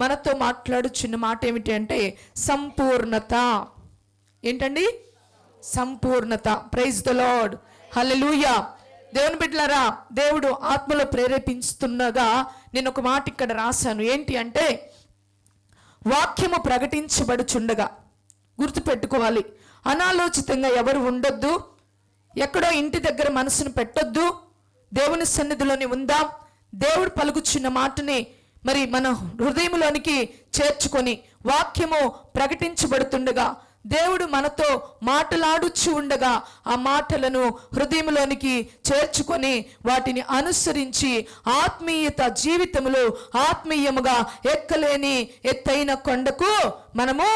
మనతో మాట్లాడుచున్న మాట ఏమిటి అంటే సంపూర్ణత. ఏంటండి? సంపూర్ణత. ప్రైజ్ ద లార్డ్, హల్లెలూయా. దేవుని బిడ్డలారా, దేవుడు ఆత్మలో ప్రేరేపిస్తుండగా నేను ఒక మాట ఇక్కడ రాశాను. ఏంటి అంటే వాక్యము ప్రకటించబడుచుండగా, గుర్తుపెట్టుకోవాలి, అనాలోచితంగా ఎవరు ఉండొద్దు, ఎక్కడో ఇంటి దగ్గర మనసును పెట్టొద్దు. దేవుని సన్నిధిలోని ఉందాం. దేవుడు పలుకుచున్న మాటని మరి మన హృదయంలోనికి చేర్చుకొని వాక్యము ప్రకటించబడుతుండగా, దేవుడు మనతో మాటలాడుచు ఉండగా ఆ మాటలను హృదయంలోనికి చేర్చుకొని వాటిని అనుసరించి ఆత్మీయత జీవితంలో ఆత్మీయముగా ఎక్కలేని ఎత్తైన కొండకు మనము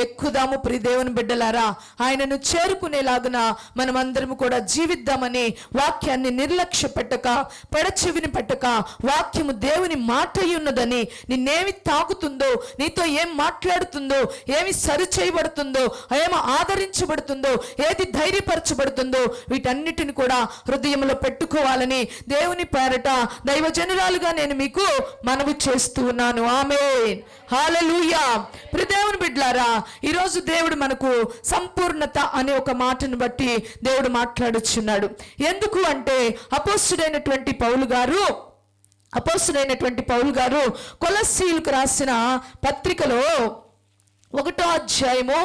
ఎక్కుదాము. ప్రియ దేవుని బిడ్డలారా, ఆయనను చేరుకునేలాగున మనమందరము కూడా జీవిద్దామని వాక్యాన్ని నిర్లక్ష్య పెట్టక, పెడచెవిని పెట్టక, వాక్యము దేవుని మాట ఉన్నదని, నిన్నేమి తాకుతుందో, నీతో ఏం మాట్లాడుతుందో, ఏమి సరి చేయబడుతుందో, ఏమో ఆదరించబడుతుందో, ఏది ధైర్యపరచబడుతుందో, వీటన్నిటిని కూడా హృదయంలో పెట్టుకోవాలని దేవుని పేరట దైవజనురాలుగా నేను మీకు మనవి చేస్తూ ఉన్నాను. ఆమేన్, హల్లెలూయా. ప్రియ దేవుని బిడ్డలారా, ఈరోజు దేవుడు మనకు సంపూర్ణత అనే ఒక మాటను బట్టి దేవుడు మాట్లాడుచున్నాడు. ఎందుకు అంటే అపోస్తుడైనటువంటి పౌలు గారు కొలస్సీయులకు రాసిన పత్రికలో 1వ అధ్యాయము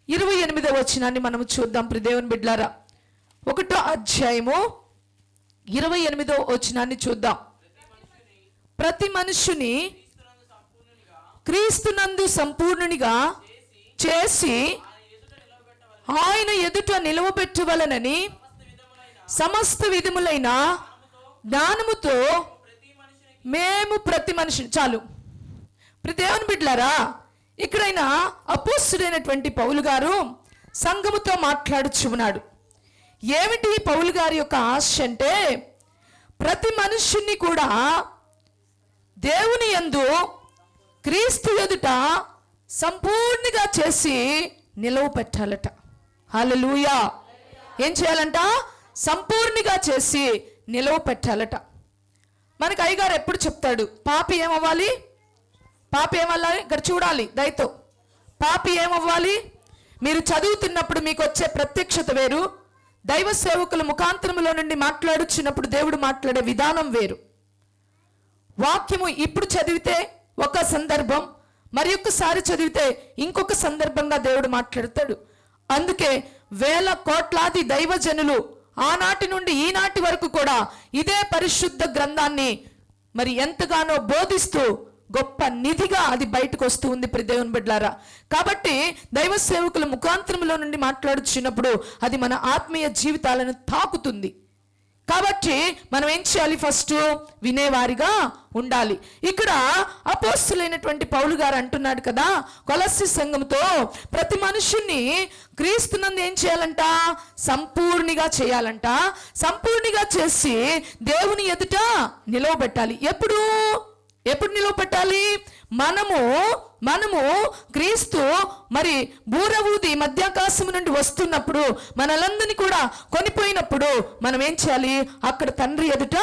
28వ వచనాన్ని మనము చూద్దాం. ప్రియ దేవుని బిడ్డలారా, 1వ అధ్యాయము 28వ వచనాన్ని చూద్దాం. ప్రతి మనుషుని క్రీస్తునందు సంపూర్ణునిగా చేసి ఆయన ఎదుట నిలవబెట్టవలనని సమస్త విధములైన జ్ఞానముతో మేము ప్రతి మనిషిని. చాలు. ప్రియ దేవుని బిడ్డలారా, ఇక్కడైనా అపోస్తుడైనటువంటి పౌలు గారు సంఘముతో మాట్లాడుచు ఉన్నాడు. ఏమిటి పౌలు గారి యొక్క ఆశ అంటే ప్రతి మనుష్యుని కూడా దేవుని యందు క్రీస్తు ఎదుట సంపూర్ణంగా చేసి నిలవ పెట్టాలట. హల్లెలూయా. ఏం చేయాలంట? సంపూర్ణంగా చేసి నిలవ పెట్టాలట. మనకి అయ్యగారు ఎప్పుడు చెప్తాడు, పాపి ఏమవ్వాలి? ఇక్కడ చూడాలి దయతో. పాపి ఏమవ్వాలి? మీరు చదువుతున్నప్పుడు మీకు వచ్చే ప్రత్యక్షత వేరు, దైవ సేవకుల ముఖాంతరములో నుండి మాట్లాడుచున్నప్పుడు దేవుడు మాట్లాడే విధానం వేరు. వాక్యము ఇప్పుడు చదివితే ఒక సందర్భం, మరి ఒక్కసారి చదివితే ఇంకొక సందర్భంగా దేవుడు మాట్లాడతాడు. అందుకే వేల కోట్లాది దైవజనులు ఆనాటి నుండి ఈనాటి వరకు కూడా ఇదే పరిశుద్ధ గ్రంథాన్ని మరి ఎంతగానో బోధిస్తూ గొప్ప నిధిగా అది బయటకు వస్తూ ఉంది. ప్రియ దేవుని బిడ్డలారా, కాబట్టి దైవ సేవకుల ముఖాంతరంలో నుండి మాట్లాడుచున్నప్పుడు అది మన ఆత్మీయ జీవితాలను తాకుతుంది. కాబట్టి మనం ఏం చేయాలి? ఫస్ట్ వినేవారిగా ఉండాలి. ఇక్కడ అపోస్తులైనటువంటి పౌలు గారు అంటున్నాడు కదా, కొలస్సీ సంఘంతో ప్రతి మనుషుని క్రీస్తునందు ఏం చేయాలంట? సంపూర్ణిగా చేయాలంట. సంపూర్ణిగా చేసి దేవుని ఎదుట నిలవబెట్టాలి. ఎప్పుడు నిలవబెట్టాలి? మనము క్రీస్తు మరి బూర ఊది మధ్యాకాశం నుండి వస్తున్నప్పుడు, మనలందరినీ కూడా కొనిపోయినప్పుడు మనం ఏం చేయాలి? అక్కడ తండ్రి ఎదుట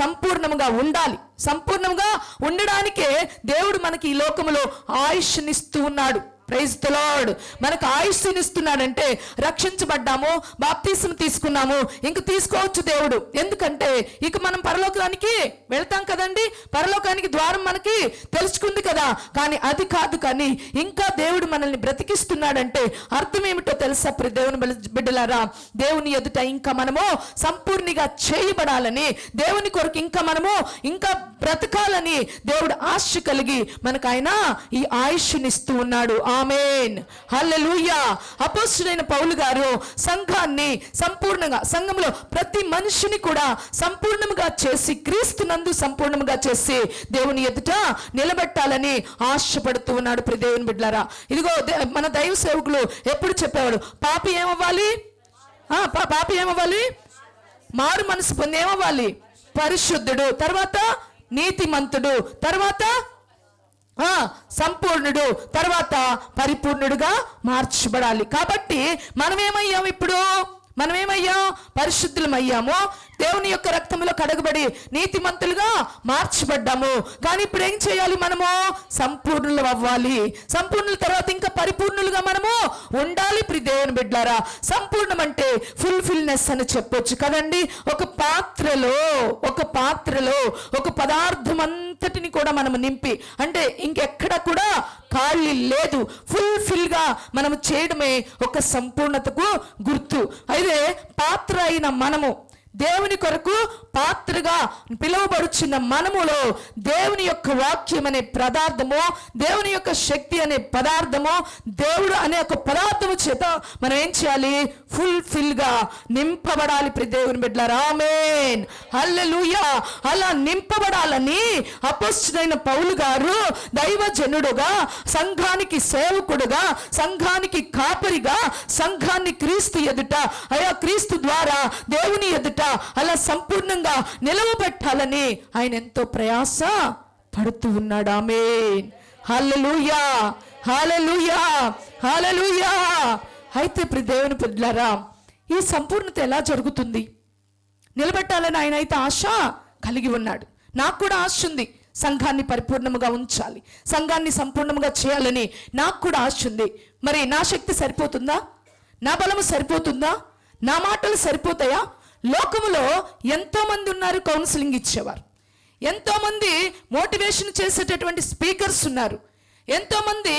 సంపూర్ణంగా ఉండాలి. సంపూర్ణంగా ఉండడానికే దేవుడు మనకి ఈ లోకములో ఆయుష్నిస్తూ ఉన్నాడు. Praise the Lord. మనకు ఆయుష్నిస్తున్నాడంటే రక్షించబడ్డాము, బాప్తిసం తీసుకున్నాము, ఇంక తీసుకోవచ్చు దేవుడు. ఎందుకంటే ఇక మనం పరలోకానికి వెళ్తాం కదండి, పరలోకానికి ద్వారం మనకి తెలుసుకుంది కదా. కానీ అది కాదు, కానీ ఇంకా దేవుడు మనల్ని బ్రతికిస్తున్నాడంటే అర్థం ఏమిటో తెలుసా? ప్రియ దేవుని బిడ్డలారా, దేవుని ఎదుట ఇంకా మనము సంపూర్ణంగా చేయబడాలని, దేవుని కొరకు ఇంకా బ్రతకాలని దేవుడు ఆశ కలిగి మనకు ఆయన ఈ ఆయుష్నిస్తూ ఉన్నాడు. ఆమేన్, హల్లెలూయా. అపోస్తుడైన పౌలు గారు సంఘాన్ని సంపూర్ణంగా, సంఘంలో ప్రతి మనిషిని కూడా సంపూర్ణంగా చేసి, క్రీస్తునందు సంపూర్ణంగా చేసి దేవుని ఎదుట నిలబెట్టాలని ఆశపడుతూ ఉన్నాడు. ప్రియ దేవుని బిడ్డలారా, ఇదిగో మన దైవ సేవకులు ఎప్పుడు చెప్పేవాడు, పాపి ఏమవ్వాలి? మారు మనసు పొంది ఏమవ్వాలి? పరిశుద్ధుడు, తర్వాత నీతిమంతుడు, తర్వాత సంపూర్ణుడు, తర్వాత పరిపూర్ణుడుగా మార్చబడాలి. కాబట్టి మనమేమయ్యాం? ఇప్పుడు మనమేమయ్యాం? పరిశుద్ధులమయ్యాము, దేవుని యొక్క రక్తంలో కడగబడి నీతిమంతులుగా మార్చబడ్డాము. కానీ ఇప్పుడు ఏం చేయాలి? మనము సంపూర్ణులు అవ్వాలి. సంపూర్ణుల తర్వాత ఇంకా పరిపూర్ణులుగా మనము ఉండాలి. ప్రియ దేవుని బిడ్డలారా, సంపూర్ణం అంటే ఫుల్ఫిల్నెస్ అని చెప్పొచ్చు కదండి. ఒక పాత్రలో ఒక పదార్థం అంతటిని కూడా మనము నింపి, అంటే ఇంకెక్కడ కూడా ఖాళీ లేదు, ఫుల్ఫిల్ గా మనం చేయడమే ఒక సంపూర్ణతకు గుర్తు. అయితే పాత్ర అయిన మనము, దేవుని కొరకు పాత్రగా పిలువబడుచున్న మనములో దేవుని యొక్క వాక్యం అనే పదార్థము, దేవుని యొక్క శక్తి అనే పదార్థము, దేవుడు అనే ఒక పదార్థము చేత మనం ఏం చేయాలి? ఫుల్ఫిల్ గా నింపబడాలి. ప్రియ దేవుని బిడ్డలారా, ఆమేన్, హల్లెలూయా. అలా నింపబడాలని అపొస్తలుడైన పౌలు గారు దైవజనుడుగా, సంఘానికి సేవకుడుగా, సంఘానికి కాపరిగా, సంఘాన్ని క్రీస్తు ఎదుట, అయా క్రీస్తు ద్వారా దేవుని ఎదుట అలా సంపూర్ణంగా నిలవబెట్టాలని ఆయన ఎంతో ప్రయాస పడుతూ ఉన్నాడు. ఆమేన్, హల్లెలూయా, హల్లెలూయా, హల్లెలూయా. అయితే ప్రియ దేవుని బిడ్డలారా, ఈ సంపూర్ణత ఎలా జరుగుతుంది? నిలబెట్టాలని ఆయన అయితే ఆశ కలిగి ఉన్నాడు. నాకు కూడా ఆశ ఉంది, సంఘాన్ని పరిపూర్ణముగా ఉంచాలి, సంఘాన్ని సంపూర్ణముగా చేయాలని నాకు కూడా ఆశ ఉంది. మరి నా శక్తి సరిపోతుందా? నా బలము సరిపోతుందా? నా మాటలు సరిపోతాయా? లోకములో ఎంతో మంది ఉన్నారు కౌన్సిలింగ్ ఇచ్చేవారు, ఎంతో మంది మోటివేషన్ చేసేటటువంటి స్పీకర్స్ ఉన్నారు, ఎంతో మంది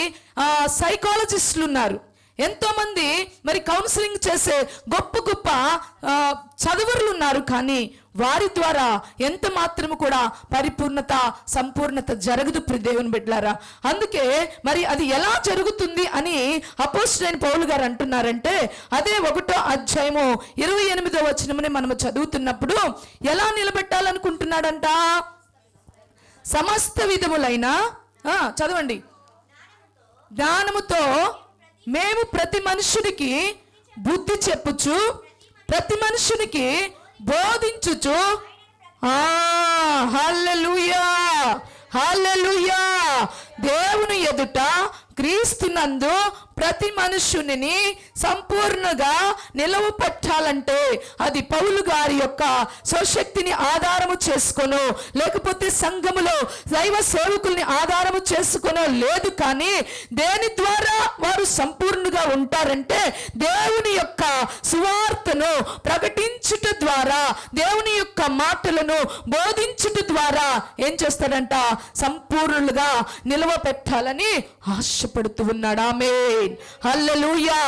సైకాలజిస్టులు ఉన్నారు, ఎంతో మంది మరి కౌన్సిలింగ్ చేసే గొప్ప గొప్ప చదువురులు ఉన్నారు. కానీ వారి ద్వారా ఎంత మాత్రము కూడా పరిపూర్ణత, సంపూర్ణత జరగదు ప్రియ దేవుని బిడ్డలారా. అందుకే మరి అది ఎలా జరుగుతుంది అని అపోస్తలుడైన పౌలు గారు అంటున్నారంటే, అదే 1వ అధ్యాయము 28వ వచనముని మనము చదువుతున్నప్పుడు ఎలా నిలబెట్టాలనుకుంటున్నాడంట? సమస్త విధములైన చదవండి, జ్ఞానముతో మేము ప్రతి మనుషునికి బుద్ధి చెప్పుచు, ప్రతి మనుషునికి బోధించుచు, హల్లెలూయా, హల్లెలూయా, దేవుని ఎదుట క్రీస్తునందు ప్రతి మనుషుని సంపూర్ణంగా నిలవపెట్టాలంటే అది పౌలు గారి యొక్క స్వశక్తిని ఆధారము చేసుకొను, లేకపోతే సంఘములో దైవ సేవకుల్ని ఆధారము చేసుకొనో లేదు. కానీ దేని ద్వారా వారు సంపూర్ణంగా ఉంటారంటే దేవుని యొక్క సువార్తను ప్రకటించుట ద్వారా, దేవుని యొక్క మాటలను బోధించుట ద్వారా ఏం చేస్తాడంట? సంపూర్ణులుగా నిలవపెట్టాలని ఆశపడుతూ ఉన్నాడు. ఆమేన్, హల్లెలూయా.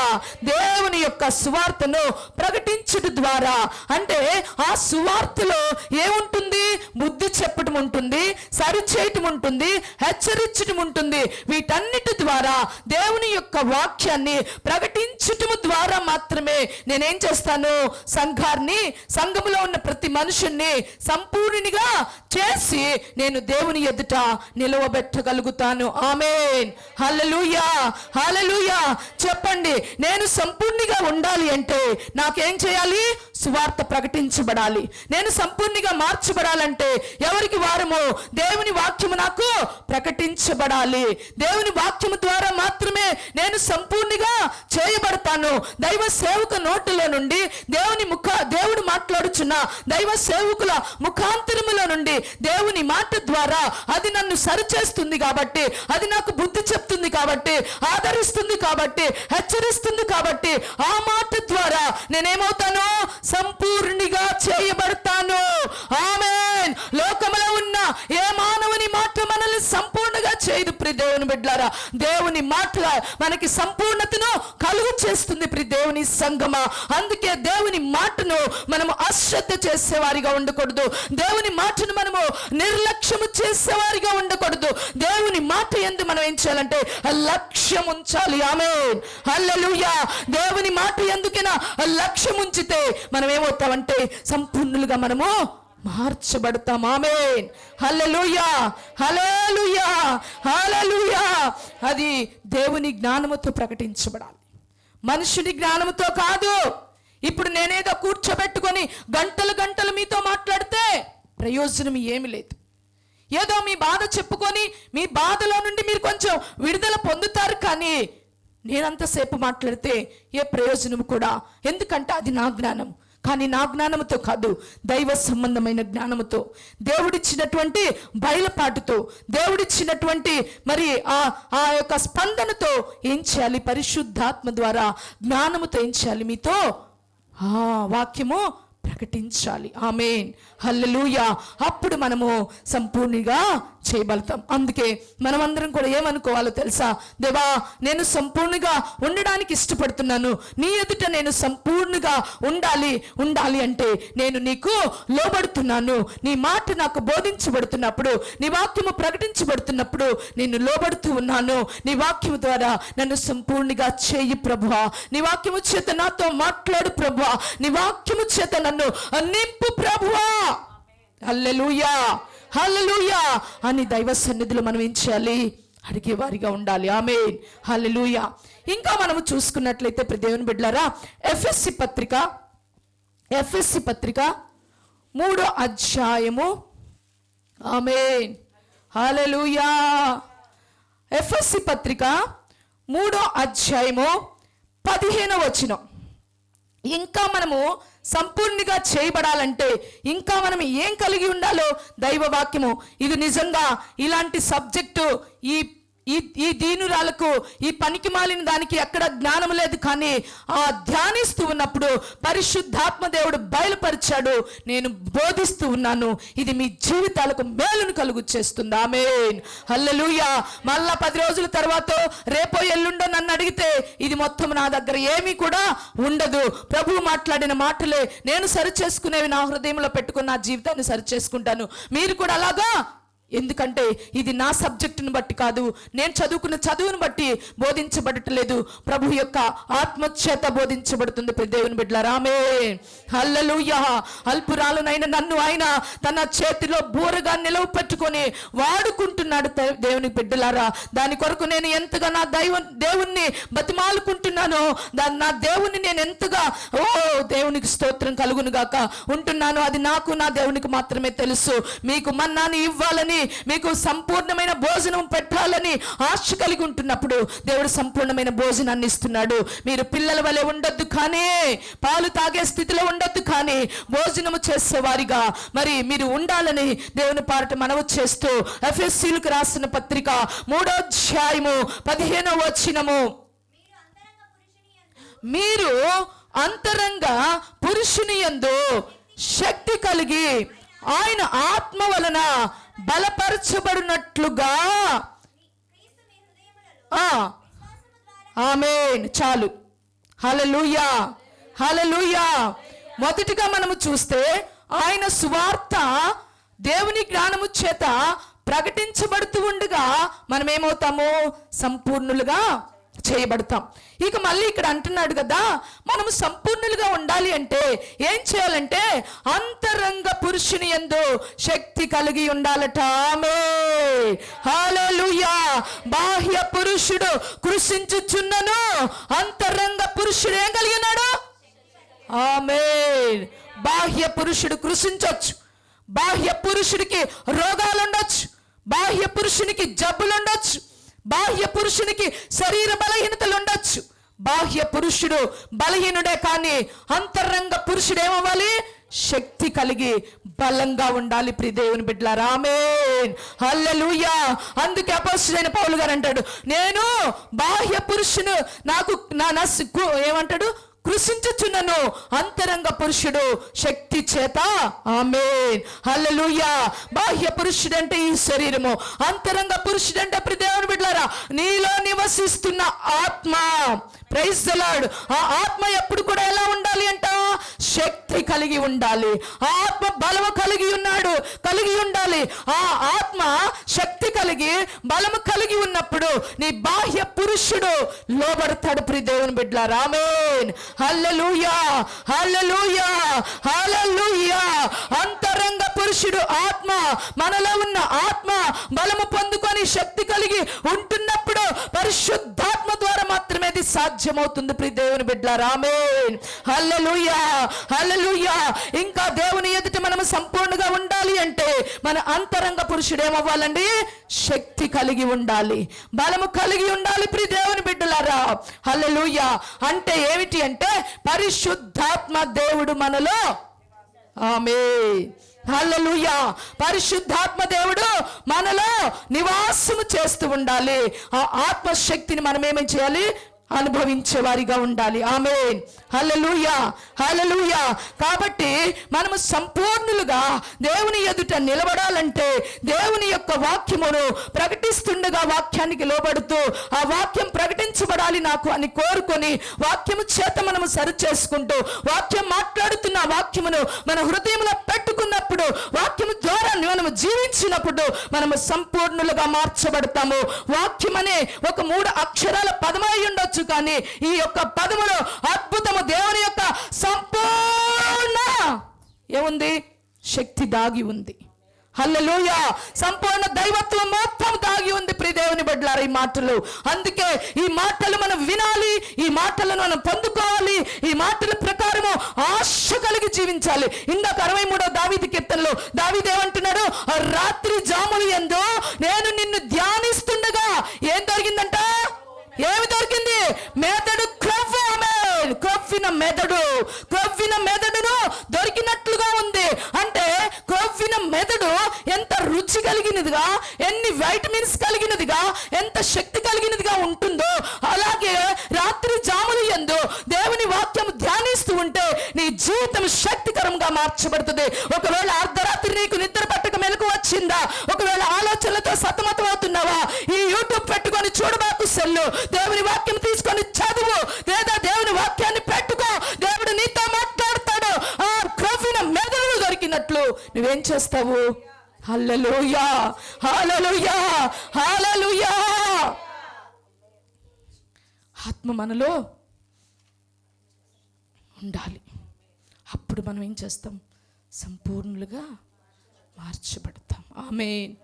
దేవుని యొక్క సువార్తను ప్రకటించుట ద్వారా, అంటే ఆ సువార్తలో ఏముంటుంది? బుద్ధి చెప్పటం ఉంటుంది, సరిచేయటం ఉంటుంది, హెచ్చరించటం ఉంటుంది. వీటన్నిటి ద్వారా దేవుని యొక్క వాక్యాన్ని ప్రకటించటం ద్వారా మాత్రమే నేనేం చేస్తాను? సంఘంలో ఉన్న ప్రతి మనుషుణ్ణి సంపూర్ణిగా చేసి నేను దేవుని ఎదుట నిలవబెట్టగలుగుతాను. ఆమేన్, హల్లెలూయా, హల్లెలూయా. చెప్పండి, నేను సంపూర్ణిగా ఉండాలి అంటే నాకేం చేయాలి? సువార్త ప్రకటించబడాలి. నేను సంపూర్ణిగా మార్చబడాలంటే ఎవరికి వారము దేవుని వాక్యము నాకు ప్రకటించబడాలి. దేవుని వాక్యము ద్వారా మాత్రమే నేను సంపూర్ణిగా చేయబడతాను. దైవ సేవక నోటిలో నుండి దేవుడు మాట్లాడుచున్న దైవ సేవకుల ముఖాంతరములో నుండి దేవుని మాట ద్వారా అది నన్ను సరిచేస్తుంది కాబట్టి, అది నాకు బుద్ధి చెప్తుంది కాబట్టి, ఆదరిస్తుంది కాబట్టి, హెచ్చరిస్తుంది కాబట్టి, ఆ మాట ద్వారా నేనేమవుతాను? సంపూర్ణిగా చేయబడతాను. ఆమేన్. లోకములో ఉన్న ఏ మానవుని మాట మనల్ని సంపూర్ణంగా చేయదు ప్రియ దేవుని బిడ్డలారా. దేవుని మాట మనకి సంపూర్ణతను కలుగు చేస్తుంది ప్రియ దేవుని సంగమా. అందుకే దేవుని మాటను మనము అశ్రద్ధ చేసేవారిగా ఉండకూడదు. దేవుని మాటను మనము నిర్లక్ష్యము చేసేవారిగా ఉండకూడదు. దేవుని మాట యందు మనం ఏం చేయాలంటే లక్ష్యం ఉంచాలి. ఆమేన్, హల్లెలూయా. దేవుని మాట ఎందుకైనా లక్ష్యం ఉంచితే మనం ఏమవుతామంటే సంపూర్ణులుగా మనము మార్చబడతాం. ఆమేన్, హల్లెలూయా, హల్లెలూయా, హల్లెలూయా. అది దేవుని జ్ఞానముతో ప్రకటించబడాలి, మనుషుని జ్ఞానముతో కాదు. ఇప్పుడు నేనేదో కూర్చోబెట్టుకొని గంటలు గంటలు మీతో మాట్లాడితే ప్రయోజనం ఏమి లేదు. ఏదో మీ బాధ చెప్పుకొని మీ బాధలో నుండి మీరు కొంచెం విడుదల పొందుతారు. కానీ నేనంతసేపు మాట్లాడితే ఏ ప్రయోజనం కూడా, ఎందుకంటే అది నా జ్ఞానం. కానీ నా జ్ఞానముతో కాదు, దైవ సంబంధమైన జ్ఞానముతో, దేవుడిచ్చినటువంటి బయలుపాటుతో, దేవుడిచ్చినటువంటి మరి ఆ యొక్క స్పందనతో ఏం చేయాలి? పరిశుద్ధాత్మ ద్వారా జ్ఞానముతో ఏం చేయాలి? మీతో వాక్యము ప్రకటించాలి. ఆమేన్, హల్లెలూయా. అప్పుడు మనము సంపూర్ణంగా చేయబడతాం. అందుకే మనమందరం కూడా ఏమనుకోవాలో తెలుసా? దేవా, నేను సంపూర్ణంగా ఉండడానికి ఇష్టపడుతున్నాను, నీ ఎదుట నేను సంపూర్ణంగా ఉండాలి అంటే నేను నీకు లోబడుతున్నాను. నీ మాట నాకు బోధించబడుతున్నప్పుడు, నీ వాక్యము ప్రకటించబడుతున్నప్పుడు నేను లోబడుతూ ఉన్నాను. నీ వాక్యము ద్వారా నన్ను సంపూర్ణంగా చేయి ప్రభువా. నీ వాక్యము చేత నాతో మాట్లాడు ప్రభువా. నీ వాక్యము చేత నన్ను నింపు ప్రభువా. హల్లెలూయా, హల్లెలూయా అని దైవ సన్నిధిలో మనం ఏం చేయాలి? అడిగే వారిగా ఉండాలి. ఆమేన్, హల్లెలూయా. ఇంకా మనము చూసుకున్నట్లయితే దేవుని బిడ్డలారా, ఎఫెసీ పత్రిక 3వ అధ్యాయము. ఆమేన్, హల్లెలూయా. ఎఫెసీ పత్రిక 3వ అధ్యాయము 15వ వచనం. ఇంకా మనము సంపూర్ణంగా చేయబడాలంటే ఇంకా మనం ఏం కలిగి ఉండాలో దైవ వాక్యము. ఇది నిజంగా ఇలాంటి సబ్జెక్టు ఈ దీనురాలకు, ఈ పనికి మాలిన దానికి ఎక్కడ జ్ఞానం లేదు. కానీ ఆ ధ్యానిస్తూ ఉన్నప్పుడు పరిశుద్ధాత్మ దేవుడు బయలుపరిచాడు. నేను బోధిస్తూ ఉన్నాను, ఇది మీ జీవితాలకు మేలును కలుగు చేస్తుంది. ఆమేన్, హల్లెలూయా. మళ్ళా 10 రోజుల తర్వాత రేపో ఎల్లుండో నన్ను అడిగితే ఇది మొత్తం నా దగ్గర ఏమీ కూడా ఉండదు. ప్రభువు మాట్లాడిన మాటలే నేను సరి చేసుకునేవి నా హృదయంలో పెట్టుకుని నా జీవితాన్ని సరి చేసుకుంటాను. మీరు కూడా అలాగా, ఎందుకంటే ఇది నా సబ్జెక్టును బట్టి కాదు, నేను చదువుకున్న చదువును బట్టి బోధించబడట్లేదు, ప్రభు యొక్క ఆత్మచేత బోధించబడుతుంది. దేవుని బిడ్డలారా, ఆమేన్, హల్లెలూయా. అల్పురాలునైన నన్ను ఆయన తన చేతిలో బూరగా నిలవ పెట్టుకొని వాడుకుంటున్నాడు. దేవుని బిడ్డలారా, దాని కొరకు నేను ఎంతగా నా దేవుణ్ణి బతిమాలుకుంటున్నానో, నా దేవుణ్ణి నేను ఎంతగా దేవునికి స్తోత్రం కలుగును గాక ఉంటున్నాను. అది నాకు నా దేవునికి మాత్రమే తెలుసు. మీకు మన్నాని ఇవ్వాలని, మీకు సంపూర్ణమైన భోజనం పెట్టాలని ఆశ కలిగి ఉంటున్నప్పుడు దేవుడు సంపూర్ణమైన భోజనాన్ని ఇస్తున్నాడు. మీరు పిల్లల వలె ఉండొద్దు, కానీ పాలు తాగే స్థితిలో ఉండొద్దు, కానీ భోజనము చేసేవారిగా మరి మీరు ఉండాలని దేవుని పాట మనవి చేస్తూ ఎఫెసీయులకు రాసిన పత్రిక 3వ అధ్యాయము 15వ వచనము. మీరు అంతరంగ పురుషుని యందు శక్తి కలిగి ఆయన ఆత్మ వలన బలపరచబడినట్లుగా. ఆమేన్, చాలు. హల్లెలూయా, హల్లెలూయా. మొదటిగా మనము చూస్తే ఆయన సువార్త దేవుని జ్ఞానము చేత ప్రకటించబడుతూ ఉండగా మనం ఏమవుతాము? సంపూర్ణులుగా చేయబడతాం. ఇక మళ్ళీ ఇక్కడ అంటున్నాడు కదా, మనము సంపూర్ణులుగా ఉండాలి అంటే ఏం చేయాలంటే అంతరంగ పురుషుని యందు శక్తి కలిగి ఉండాలట. ఆమేన్, హల్లెలూయా. బాహ్య పురుషుడు కృషించుచున్నను, అంతరంగ పురుషుడు ఏం కలిగి ఉన్నాడు? ఆమేన్. బాహ్య పురుషుడు కృషించొచ్చు, బాహ్య పురుషుడికి రోగాలు ఉండొచ్చు, బాహ్య పురుషునికి జబ్బులు ఉండొచ్చు, బాహ్య పురుషునికి శరీర బలహీనతలు ఉండొచ్చు. బాహ్య పురుషుడు బలహీనుడే, కానీ అంతరంగ పురుషుడు ఏమవ్వాలి? శక్తి కలిగి బలంగా ఉండాలి. ప్రియ దేవుని బిడ్డలారా, ఆమేన్, హల్లెలూయా. అందుకే అపోస్తలుడైన పౌలు గారు అంటాడు, నేను బాహ్య పురుషుడు నాకు ఏమంటాడు? కృషించుచున్నను, అంతరంగ పురుషుడు శక్తి చేత. ఆమేన్, హల్లెలూయా. బాహ్య పురుషుడు అంటే ఈ శరీరము, అంతరంగ పురుషుడు అంటే ప్రియ దేవుని బిడ్డలారా నీలో నివసిస్తున్న ఆత్మ. Praise the Lord. ఆ ఆత్మ ఎప్పుడు కూడా ఎలా ఉండాలి అంట? శక్తి కలిగి ఉండాలి. ఆ ఆత్మ బలము కలిగి ఉండాలి. ఆ ఆత్మ శక్తి కలిగి బలము కలిగి ఉన్నప్పుడు నీ బాహ్య పురుషుడు లోబడతాడు. ప్రియ దేవుని బిడ్డలారా, ఆమేన్, హల్లెలూయా, హల్లెలూయా, హల్లెలూయా. అంతరంగ పురుషుడు ఆత్మ, మనలో ఉన్న ఆత్మ బలము పొందుకొని శక్తి కలిగి ఉంటున్నప్పుడు పరిశుద్ధాత్మ ద్వారా మాత్రమే ఇది సాధ్యం. సాధ్యమవుతుంది ప్రియ దేవుని బిడ్డలారా. ఆమేన్. హల్లెలూయా, హల్లెలూయా. ఇంకా దేవుని ఎదుట మనం సంపూర్ణంగా ఉండాలి అంటే మన అంతరంగ పురుషుడు ఏమవ్వాలండి? శక్తి కలిగి ఉండాలి, బలము కలిగి ఉండాలి ప్రియ దేవుని బిడ్డలారా. హల్లెలూయా. అంటే ఏమిటి అంటే పరిశుద్ధాత్మ దేవుడు మనలో. ఆమేన్. హల్లెలూయా. పరిశుద్ధాత్మ దేవుడు మనలో నివాసము చేస్తూ ఉండాలి. ఆ ఆత్మశక్తిని మనం ఏమేం చేయాలి? అనుభవించే వారిగా ఉండాలి. ఆమేన్. హల్లెలూయా, హల్లెలూయా. కాబట్టి మనము సంపూర్ణులుగా దేవుని ఎదుట నిలబడాలంటే దేవుని యొక్క వాక్యమును ప్రకటిస్తుండగా వాక్యానికి లోబడుతూ ఆ వాక్యం ప్రకటించబడాలి నాకు అని కోరుకొని వాక్యము చేత మనము సరి చేసుకుంటూ వాక్యం మాట్లాడుతున్న వాక్యమును మన హృదయంలో పెట్టుకున్నప్పుడు వాక్యము ద్వారా మనము జీవించినప్పుడు మనము సంపూర్ణులుగా మార్చబడతాము. వాక్యం అనే ఒక 3 అక్షరాల పదమై ఉండొచ్చు, కానీ ఈ యొక్క పదములో అద్భుతము దేవుని యొక్క సంపూర్ణ ఏముంది? శక్తి దాగి ఉంది. హల్లెలూయా. సంపూర్ణ దైవత్వం మొత్తం దాగి ఉంది ప్రియ దేవుని బిడ్డలారా ఈ మాటలు. అందుకే ఈ మాటలు మనం వినాలి, ఈ మాటలను మనం పొందుకోవాలి, ఈ మాటల ప్రకారము ఆశ కలిగి జీవించాలి. ఇందాక 63వ దావీదు కీర్తనలో దావీదు ఏమంటున్నాడు? రాత్రి జాములు యందు నేను నిన్ను ధ్యానిస్తుండగా ఏం దొరికిందంట? ఏమి దొరికింది? మెదడు క్రొవ్వు. క్రొవ్విన మెదడు, క్రొవ్విన మెదడును దొరికినట్లుగా ఉంది. అంటే క్రొవ్విన మెదడు ఎంత రుచి కలిగినదిగా, ఎన్ని వైటమిన్స్ కలిగినదిగా, ఎంత శక్తి కలిగినదిగా ఉంటుందో అలాగే రాత్రి జాములు యందు దేవుని వాక్యం ధ్యానిస్తూ ఉంటే నీ జీవితం శక్తికరంగా మార్చబడుతుంది. ఒకవేళ అర్ధరాత్రి నీకు నిద్ర పట్టక మెలకు వచ్చిందా? ఒకవేళ ఆలోచనలతో సతమతం అవుతున్నావా? ఈ యూట్యూబ్ పెట్టుకొని చూడబాకు సెల్లు, దేవుని వాక్యం తీసుకొని చదువు, లేదా దేవుని వాక్యాన్ని పెట్టుకో. దేవుడు నీతో మాట్లాడతాడు. ఆ క్రొవ్విన మెదడు దొరికినట్లు నువ్వేం చేస్తావు? హల్లెలూయా, హల్లెలూయా, హల్లెలూయా. ఆత్మ మనలో ఉండాలి. అప్పుడు మనం ఏం చేస్తాం? సంపూర్ణులుగా మార్చబడతాం. ఆమేన్.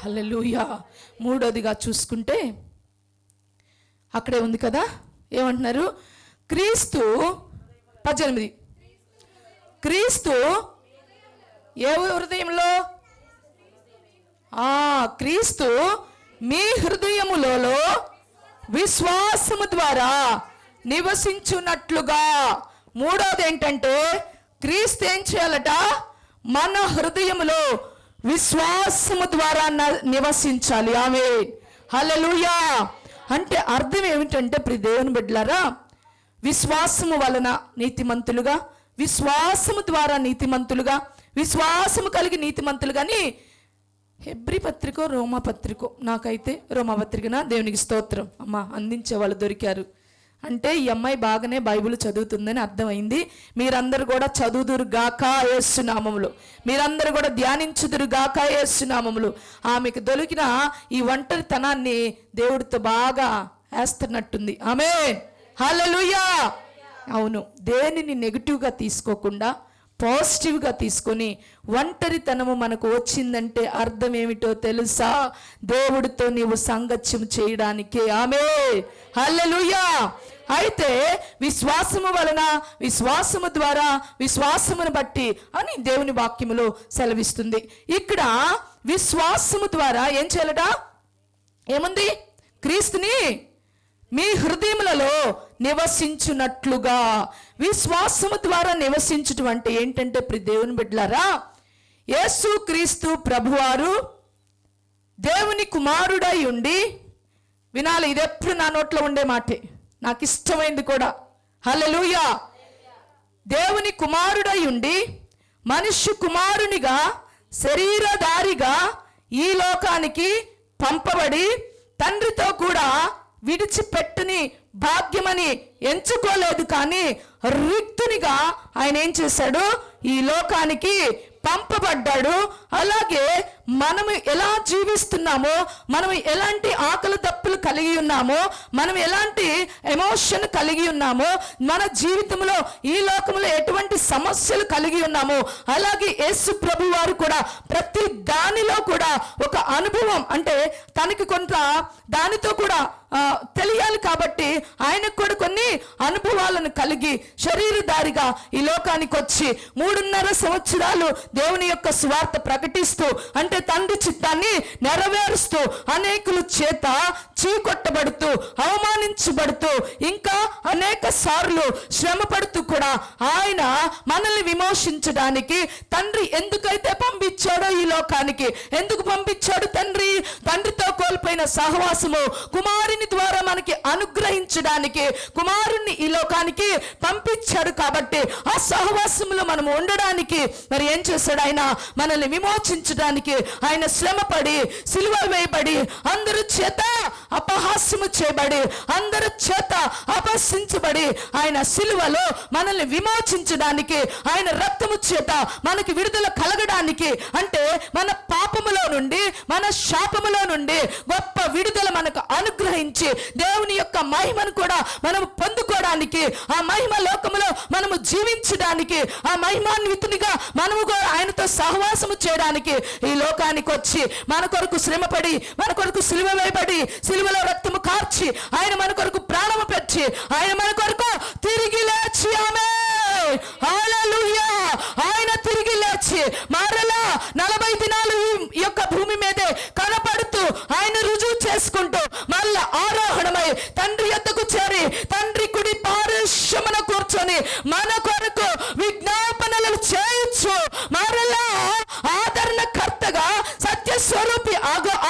హల్లెలూయా. 3వదిగా చూసుకుంటే అక్కడే ఉంది కదా, ఏమంటున్నారు? క్రీస్తు 18. క్రీస్తు ఏ హృదయంలో? క్రీస్తు మీ హృదయములలో విశ్వాసము ద్వారా నివసించున్నట్లుగా. 3వది ఏంటంటే క్రీస్తు ఏం చేయాలట? మన హృదయములో విశ్వాసము ద్వారా నివసించాలి. ఆమేన్. హల్లెలూయా. అంటే అర్థం ఏమిటంటే ప్రియ దేవుని బిడ్డలారా, విశ్వాసము వలన నీతిమంతులుగా, విశ్వాసము ద్వారా నీతిమంతులుగా, విశ్వాసము కలిగి నీతిమంతులుగాని హెబ్రీ పత్రికో రోమా పత్రికో, నాకైతే రోమా పత్రికన దేవునికి స్తోత్రం అమ్మా అందించే వాళ్ళు దొరికారు. అంటే ఈ అమ్మాయి బాగానే బైబిల్ చదువుతుందని అర్థమైంది. మీరందరూ కూడా చదువుదురు గాక యేసు నామములో, మీరందరూ కూడా ధ్యానించుదురు గాక యేసు నామములో. ఆమెకు దొరికిన ఈ ఒంటరితనాన్ని దేవుడితో బాగా వేస్తున్నట్టుంది. ఆమేన్. హల్లెలూయా. అవును, దేనిని నెగిటివ్గా తీసుకోకుండా పాజిటివ్గా తీసుకొని ఒంటరితనము మనకు వచ్చిందంటే అర్థం ఏమిటో తెలుసా? దేవుడితో నీవు సంగత్యం చేయడానికి. ఆమేన్. హల్లెలూయా. అయితే విశ్వాసము వలన, విశ్వాసము ద్వారా, విశ్వాసమును బట్టి అని దేవుని వాక్యములో సెలవిస్తుంది. ఇక్కడ విశ్వాసము ద్వారా ఏం చేయాలట? ఏముంది? క్రీస్తుని మీ హృదయములలో నివసించున్నట్లుగా. విశ్వాసము ద్వారా నివసించటం అంటే ఏంటంటే ప్రియ దేవుని బిడ్డలారా, యేసు క్రీస్తు ప్రభువారు దేవుని కుమారుడై ఉండి, వినాలి, ఇది ఎప్పుడు నా నోట్లో ఉండే మాటే, నాకు ఇష్టమైంది కూడా. హల్లెలూయా. దేవుని కుమారుడై ఉండి మనుష్య కుమారునిగా శరీరధారిగా ఈ లోకానికి పంపబడి తండ్రితో కూడా విడిచిపెట్టని భాగ్యమని ఎంచుకోలేదు, కానీ రిక్తునిగా ఆయన ఏం చేశాడు? ఈ లోకానికి పంపబడ్డాడు. అలాగే మనము ఎలా జీవిస్తున్నామో, మనం ఎలాంటి ఆకలి దప్పులు కలిగి ఉన్నామో, మనం ఎలాంటి ఎమోషన్ కలిగి ఉన్నామో, మన జీవితంలో ఈ లోకంలో ఎటువంటి సమస్యలు కలిగి ఉన్నామో, అలాగే యేసు ప్రభు వారు కూడా ప్రతి దానిలో కూడా ఒక అనుభవం, అంటే తనకి కొంత దానితో కూడా తెలియాలి కాబట్టి ఆయనకు కూడా కొన్ని అనుభవాలను కలిగి శరీరధారిగా ఈ లోకానికి వచ్చి 3.5 సంవత్సరాలు దేవుని యొక్క సువార్త ప్రకటిస్తూ, అంటే తండ్రి చిత్తాన్ని నెరవేరుస్తూ, అనేకుల చేత చీకొట్టబడుతూ, అవమానించబడుతూ, ఇంకా అనేక సార్లు శ్రమ పడుతూ కూడా ఆయన మనల్ని విమోచించడానికి తండ్రి ఎందుకైతే పంపించాడో ఈ లోకానికి, ఎందుకు పంపించాడు తండ్రితో కోల్పోయిన సహవాసము కుమారుని ద్వారా మనకి అనుగ్రహించడానికి కుమారుణ్ణి ఈ లోకానికి పంపించాడు. కాబట్టి ఆ సహవాసములో మనం ఉండడానికి మరి ఏం చేశాడు? ఆయన మనల్ని విమోచించడానికి ఆయన శ్రమపడి, సిలువ వేయబడి, అందరి చేత అపహాస్యము చేయబడి, అందరి చేత అపహసించబడి, ఆయన సిలువలో మనల్ని విమోచించడానికి, ఆయన రక్తము చేత మనకి విడుదల కలగడానికి, అంటే మన పాపములో నుండి, మన శాపములో నుండి గొప్ప విడుదల మనకు అనుగ్రహించి దేవుని యొక్క మహిమను కూడా మనం పొందుకోవడానికి, ఆ మహిమ లోకములో మనము జీవించడానికి, ఆ మహిమాన్వితునిగా మనము కూడా ఆయనతో సహవాసము చేయడానికి ఈ లోకానికి వచ్చి మన కొరకు శ్రమపడి, మన కొరకు సిలువ వేయబడి, సిలువలో రక్తము కార్చి, ఆయన మన కొరకు ప్రాణము పెట్టి, ఆయన మన కొరకు తిరిగి లేచి, ఆమేన్ హల్లెలూయా, ఆయన తిరిగి లేచి మరలా 40 దినాలు ఈ యొక్క భూమి మీదే కనపడుతూ, ఆయన రుజువు చేసుకుంటూ, మళ్ళా ఆరోహణమై తండ్రి యొద్దకు చేరి, తండ్రి కుడి పార్శ్వమున కూర్చొని మన కొరకు విజ్ఞాపనలు చేయొచ్చు, మరలా ఆదరణకర్తగా, సత్యస్వరూపి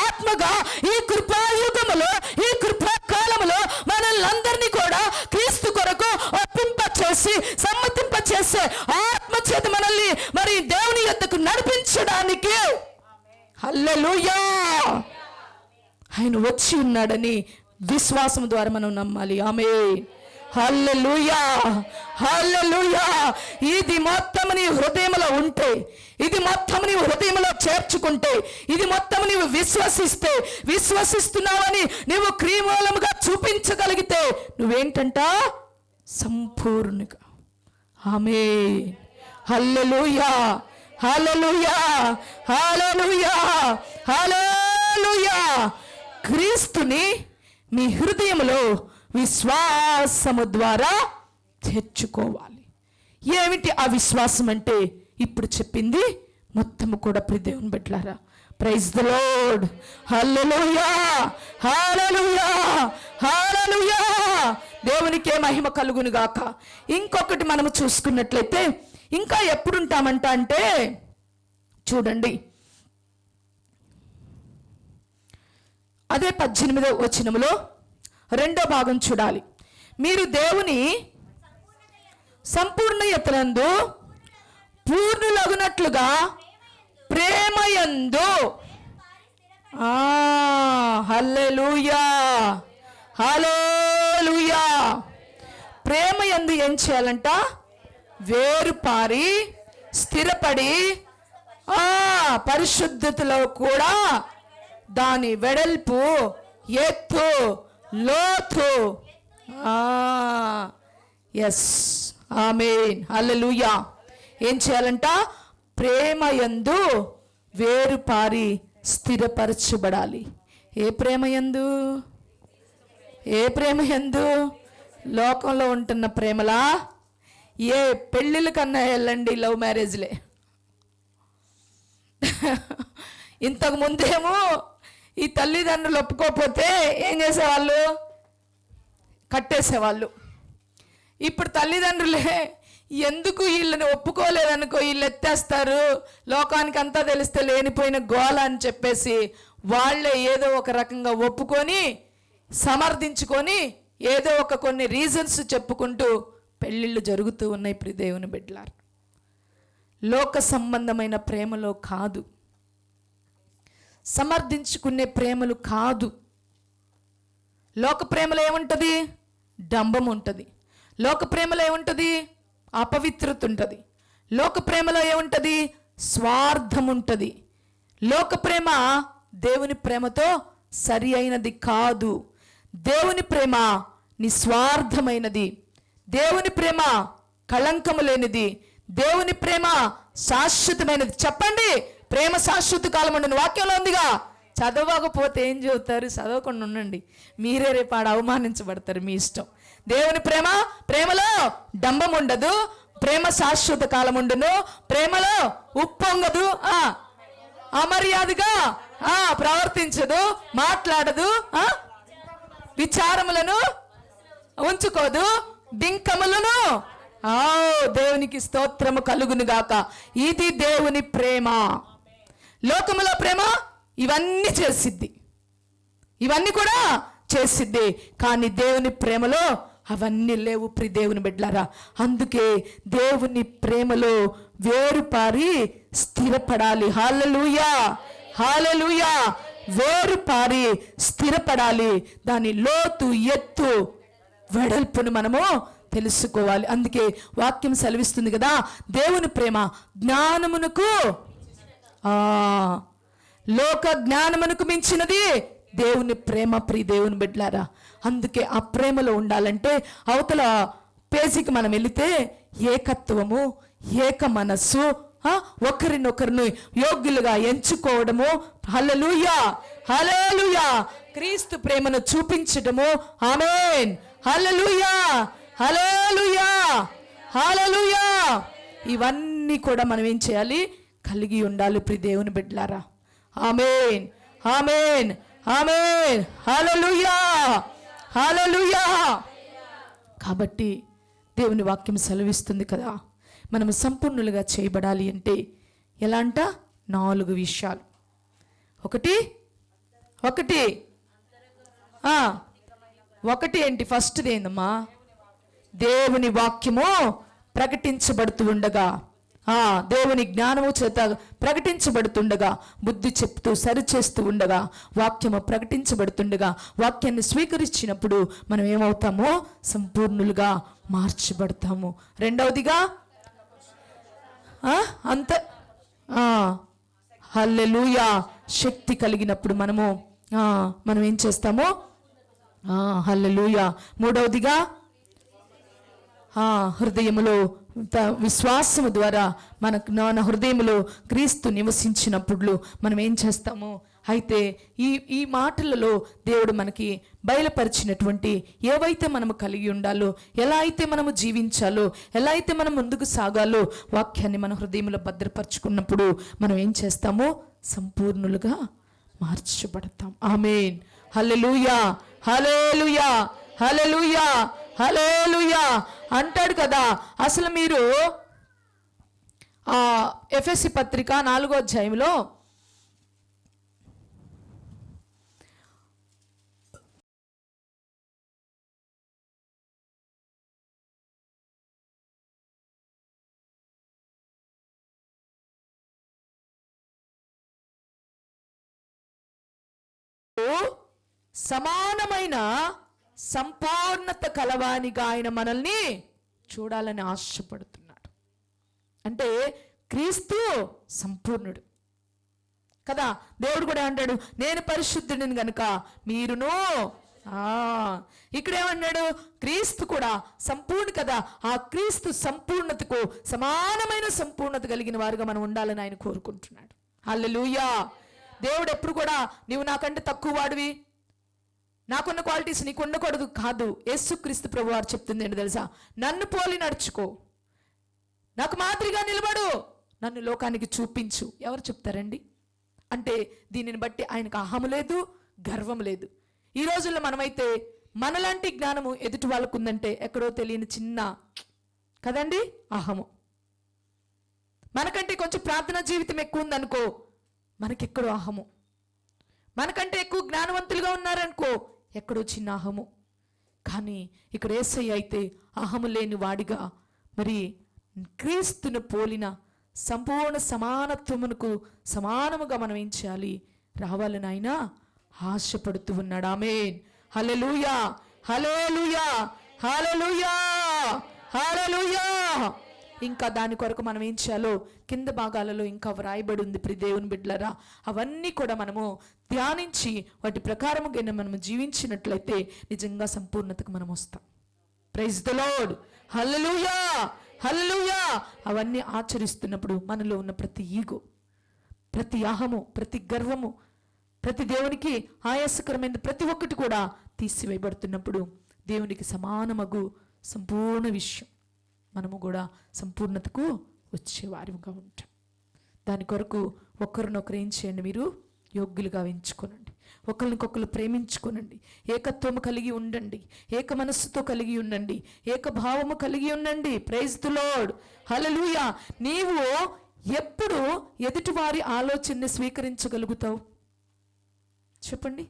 ఆత్మగా ఈ కృపాయుగములో, ఈ కృపాకాలములో మనల్ని కూడా క్రీస్తు కొరకు ఒప్పింపచేసి, సమ్మతింపచేసే ఆత్మ చేత మనల్ని మరి దేవుని యొద్దకు నడిపించడానికి హల్లెలూయా ఆయన వచ్చి ఉన్నాడని విశ్వాసం ద్వారా మనం నమ్మాలి. ఆమేన్ హల్లెలూయా హల్లెలూయా. ఇది మొత్తం నీ హృదయంలో ఉంటే, ఇది మొత్తం నీవు హృదయంలో చేర్చుకుంటే, ఇది మొత్తం నీవు విశ్వసిస్తున్నావని నీవు క్రియమూలముగా చూపించగలిగితే నువ్వేంటంట? సంపూర్ణంగా. ఆమేన్ హల్లెలూయా హల్లెలూయా హల్లెలూయా హల్లెలూయా. క్రీస్తుని మీ హృదయంలో విశ్వాసము ద్వారా తెచ్చుకోవాలి. ఏమిటి ఆ విశ్వాసం అంటే? ఇప్పుడు చెప్పింది మొత్తము కూడా దేవుని బిడ్డలారా. ప్రైజ్ ది లార్డ్ హల్లెలూయా హల్లెలూయా హల్లెలూయా. దేవునికే మహిమ కలుగును గాక. ఇంకొకటి మనము చూసుకున్నట్లయితే ఇంకా ఎప్పుడుంటామంట అంటే, చూడండి అదే 18వ వచనములో 2వ భాగం చూడాలి. మీరు దేవుని సంపూర్ణయతనందు పూర్ణులగునట్లుగా ప్రేమయందు, హల్లెలూయా హల్లెలూయా. ప్రేమయందు ఏం చేయాలంట? వేరుపారి స్థిరపడి, పరిశుద్ధతలో కూడా దాని వెడల్పు, ఎత్తు, లోతు. ఎస్ ఆమేన్ హల్లెలూయా. ఏం చేయాలంట? ప్రేమయందు వేరుపారి స్థిరపరచబడాలి. ఏ ప్రేమయందు? ఏ ప్రేమయందు? లోకంలో ఉంటున్న ప్రేమలా? ఏ పెళ్ళిళ్ళ కన్నా వెళ్ళండి, లవ్ మ్యారేజ్లే. ఇంతకు ముందేమో ఈ తల్లిదండ్రులు ఒప్పుకోకపోతే ఏం చేసేవాళ్ళు? కట్టేసేవాళ్ళు. ఇప్పుడు తల్లిదండ్రులే ఎందుకు వీళ్ళని ఒప్పుకోలేదనుకో, వీళ్ళు ఎత్తేస్తారు, లోకానికి అంతా తెలిస్తే లేనిపోయిన గోల అని చెప్పేసి వాళ్ళే ఏదో ఒక రకంగా ఒప్పుకొని, సమర్థించుకొని, ఏదో ఒక కొన్ని రీజన్స్ చెప్పుకుంటూ పెళ్ళిళ్ళు జరుగుతూ ఉన్నాయి. ఇప్పుడు దేవుని బిడ్డలారు, లోక సంబంధమైన ప్రేమలో కాదు, సమర్థించుకునే ప్రేమలు కాదు. లోక ప్రేమలో ఏముంటుంది? డంబం ఉంటుంది. లోక ప్రేమలో ఏముంటుంది? అపవిత్రత ఉంటుంది. లోక ప్రేమలో ఏముంటుంది? స్వార్థం ఉంటుంది. లోక ప్రేమ దేవుని ప్రేమతో సరి అయినది కాదు. దేవుని ప్రేమ నిస్వార్థమైనది. దేవుని ప్రేమ కళంకము లేనిది. దేవుని ప్రేమ శాశ్వతమైనది. చెప్పండి, ప్రేమ శాశ్వత కాలం ఉండిన వాక్యంలో ఉందిగా. చదవకపోతే ఏం చదువుతారు? చదవకుండా ఉండండి, మీరే రేపు ఆడ అవమానించబడతారు. మీ ఇష్టం. దేవుని ప్రేమ, ప్రేమలో డంబం ఉండదు, ప్రేమ శాశ్వత కాలం ఉండును, ప్రేమలో ఉప్పొంగదు, అమర్యాదగా ప్రవర్తించదు, మాట్లాడదు, విచారములను ఉంచుకోదు, బింకములను. దేవునికి స్తోత్రము కలుగును గాక. ఇది దేవుని ప్రేమ. లోకములో ప్రేమ ఇవన్నీ చేసిద్ది, ఇవన్నీ కూడా చేసిద్ది, కానీ దేవుని ప్రేమలో అవన్నీ లేవు. ప్రియ దేవుని బిడ్డలారా, అందుకే దేవుని ప్రేమలో వేరుపారి స్థిరపడాలి. హల్లెలూయా, హల్లెలూయా. వేరుపారి స్థిరపడాలి. దాని లోతు, ఎత్తు, వెడల్పును మనము తెలుసుకోవాలి. అందుకే వాక్యం సెలవిస్తుంది కదా, దేవుని ప్రేమ జ్ఞానమునకు, లోక జ్ఞానమునకు మించినది దేవుని ప్రేమ. ప్రియ దేవుని బిడ్డలారా, అందుకే ఆ ప్రేమలో ఉండాలంటే అవతల పేజీకి మనం వెళితే ఏకత్వము, ఏక మనస్సు, ఒకరినొకరిని యోగ్యులుగా ఎంచుకోవడము, హల్లెలూయా, హల్లెలూయా, క్రీస్తు ప్రేమను చూపించడము. ఆమేన్, హల్లెలూయా, హల్లెలూయా, హల్లెలూయా. ఇవన్నీ కూడా మనం ఏం చేయాలి? కలిగి ఉండాలి ప్రియ దేవుని బిడ్డలారా. ఆమేన్, ఆమేన్, ఆమేన్, హల్లెలూయా, హల్లెలూయా. కాబట్టి దేవుని వాక్యం సెలవిస్తుంది కదా, మనము సంపూర్ణులుగా చేయబడాలి అంటే ఎలా అంట? 4 విషయాలు. ఒకటి ఏంటి? ఫస్ట్ది ఏందమ్మా? దేవుని వాక్యము ప్రకటించబడుతూ ఉండగా, దేవుని జ్ఞానము చేత ప్రకటించబడుతుండగా, బుద్ధి చెప్తూ సరిచేస్తూ ఉండగా, వాక్యము ప్రకటించబడుతుండగా, వాక్యాన్ని స్వీకరించినప్పుడు మనం ఏమవుతామో? సంపూర్ణులుగా మార్చబడతాము. రెండవదిగా హల్లెలూయా, శక్తి కలిగినప్పుడు మనం ఏం చేస్తామో? హల్లెలూయా. మూడవదిగా హృదయములో విశ్వాసము ద్వారా మన హృదయములో క్రీస్తు నివసించినప్పుడు మనం ఏం చేస్తాము? అయితే ఈ మాటలలో దేవుడు మనకి బయలుపరిచినటువంటి ఏవైతే మనము కలిగి ఉండాలో, ఎలా అయితే మనము జీవించాలో, ఎలా అయితే మనం ముందుకు సాగాలో, వాక్యాన్ని మన హృదయంలో భద్రపరుచుకున్నప్పుడు మనం ఏం చేస్తాము? సంపూర్ణులుగా మార్చబడతాం. ఆమేన్, హల్లెలూయా, హల్లెలూయా, హల్లెలూయా, హల్లెలూయా అంటాడు కదా. అసలు మీరు ఎఫెసీ పత్రిక 4వ అధ్యాయంలో సమానమైన సంపూర్ణత కలవానిగా ఆయన మనల్ని చూడాలని ఆశపడుతున్నాడు. అంటే క్రీస్తు సంపూర్ణుడు కదా. దేవుడు కూడా అంటాడు, నేను పరిశుద్ధుడిని గనుక మీరును. ఇక్కడేమన్నాడు? క్రీస్తు కూడా సంపూర్ణ కదా. ఆ క్రీస్తు సంపూర్ణతకు సమానమైన సంపూర్ణత కలిగిన వారుగా మనం ఉండాలని ఆయన కోరుకుంటున్నాడు. హల్లెలూయా. దేవుడు ఎప్పుడు కూడా నీవు నాకంటే తక్కువ వాడివి, నాకున్న క్వాలిటీస్ నీకు ఉండకూడదు కాదు. యేసుక్రీస్తు ప్రభు వారు చెప్తుంది ఏంటి తెలుసా? నన్ను పోలి నడుచుకో, నాకు మాదిరిగా నిలబడు, నన్ను లోకానికి చూపించు. ఎవరు చెప్తారండి? అంటే దీనిని బట్టి ఆయనకు అహము లేదు, గర్వం లేదు. ఈ రోజుల్లో మనమైతే మనలాంటి జ్ఞానము ఎదుటి వాళ్ళకు ఉందంటే ఎక్కడో తెలియని చిన్న కదండి అహము. మనకంటే కొంచెం ప్రార్థనా జీవితం ఎక్కువ ఉందనుకో, మనకెక్కడో అహము. మనకంటే ఎక్కువ జ్ఞానవంతులుగా ఉన్నారనుకో, ఎక్కడో చిన్న అహము. కానీ ఇక్కడ యేసయ్య అయితే అహము లేని వాడిగా, మరి క్రీస్తును పోలిన సంపూర్ణ సమానత్వమునకు సమానముగా మనం ఏం చేయాలి? రావాలని ఆయన ఆశపడుతూ ఉన్నాడు. ఆమేన్, హల్లెలూయా, హల్లెలూయా, హల్లెలూయా, హల్లెలూయా. ఇంకా దాని కొరకు మనం ఏం చేయాలో కింద భాగాలలో ఇంకా వ్రాయబడి ఉంది ప్రియ దేవుని బిడ్డలారా. అవన్నీ కూడా మనము ధ్యానించి వాటి ప్రకారముగా మనము జీవించినట్లయితే నిజంగా సంపూర్ణతకు మనం వస్తాం. ప్రైజ్ ద లార్డ్, హల్లెలూయా, హల్లెలూయా. అవన్నీ ఆచరిస్తున్నప్పుడు మనలో ఉన్న ప్రతి ఈగో, ప్రతి అహము, ప్రతి గర్వము, ప్రతి దేవునికి ఆయాసకరమైన ప్రతి ఒక్కటి కూడా తీసివేయబడుతున్నప్పుడు దేవునికి సమానమగు సంపూర్ణ విషయం మనము కూడా సంపూర్ణతకు వచ్చేవారిగా ఉంటాం. దాని కొరకు ఒకరినొకరు ఏం చేయండి, మీరు యోగ్యులుగా ఎంచుకోనండి, ఒకరికొకరు ప్రేమించుకోనండి, ఏకత్వము కలిగి ఉండండి, ఏక మనస్సుతో కలిగి ఉండండి, ఏకభావము కలిగి ఉండండి. ప్రైజ్ ది లార్డ్, హల్లెలూయా. నీవు ఎప్పుడు ఎదుటివారి ఆలోచనని స్వీకరించగలుగుతావు చెప్పండి?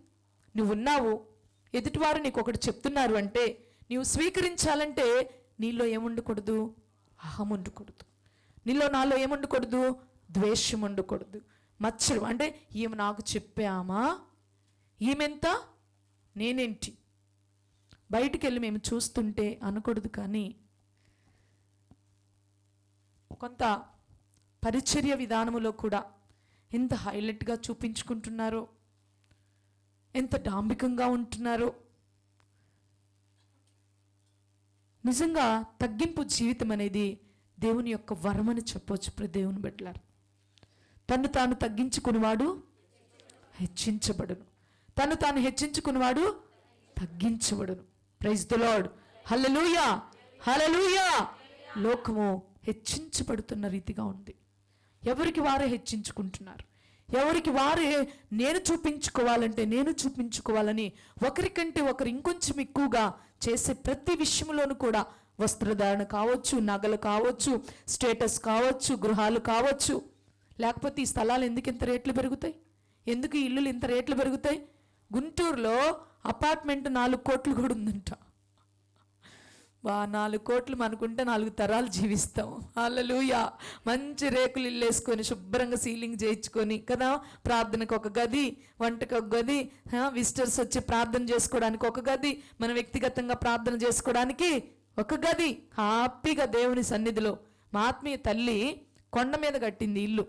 నువ్వు ఉన్నావు, ఎదుటివారు నీకు ఒకటి చెప్తున్నారు అంటే నీవు స్వీకరించాలంటే నీలో ఏముండకూడదు, అహం ఉండకూడదు. నాలో ఏముండకూడదు, ద్వేషం ఉండకూడదు, మచ్చలు. అంటే ఈమె నాకు చెప్పామా, ఈమెంత నేనేంటి, బయటికి వెళ్ళి మేము చూస్తుంటే అనకూడదు. కానీ కొంత పరిచర్య విధానములో కూడా ఎంత హైలైట్గా చూపించుకుంటున్నారో, ఎంత డాంబికంగా ఉంటున్నారో. నిజంగా తగ్గింపు జీవితం అనేది దేవుని యొక్క వరమని చెప్పవచ్చు. ప్రతి దేవుని బిడ్డలారా, తను తాను తగ్గించుకునేవాడు హెచ్చించబడును, తను తాను హెచ్చించుకునేవాడు తగ్గించబడును. ప్రైజ్ ది లార్డ్, హల్లెలూయా, హల్లెలూయా. లోకము హెచ్చించబడుతున్న రీతిగా ఉంది. ఎవరికి వారే హెచ్చించుకుంటున్నారు, ఎవరికి వారే నేను చూపించుకోవాలని ఒకరికంటే ఒకరు ఇంకొంచెం ఎక్కువగా చేసే ప్రతి విషయంలోనూ కూడా, వస్త్రధారణ కావచ్చు, నగలు కావచ్చు, స్టేటస్ కావచ్చు, గృహాలు కావచ్చు. లేకపోతే ఈ స్థలాలు ఎందుకు ఇంత రేట్లు పెరుగుతాయి, ఎందుకు ఈ ఇల్లులు ఇంత రేట్లు పెరుగుతాయి? గుంటూరులో అపార్ట్మెంట్ 4 కోట్లు కూడా ఉందంట. 4 కోట్లు మనకుంటే 4 తరాలు జీవిస్తాం. హల్లెలూయా. మంచి రేకులు ఇల్లు వేసుకొని శుభ్రంగా సీలింగ్ చేయించుకొని కదా, ప్రార్థనకు ఒక గది, వంటకు ఒక గది, విజిటర్స్ వచ్చి ప్రార్థన చేసుకోవడానికి ఒక గది, మన వ్యక్తిగతంగా ప్రార్థన చేసుకోవడానికి ఒక గది, హ్యాపీగా దేవుని సన్నిధిలో. మా ఆత్మీయ తల్లి కొండ మీద కట్టింది ఇల్లు.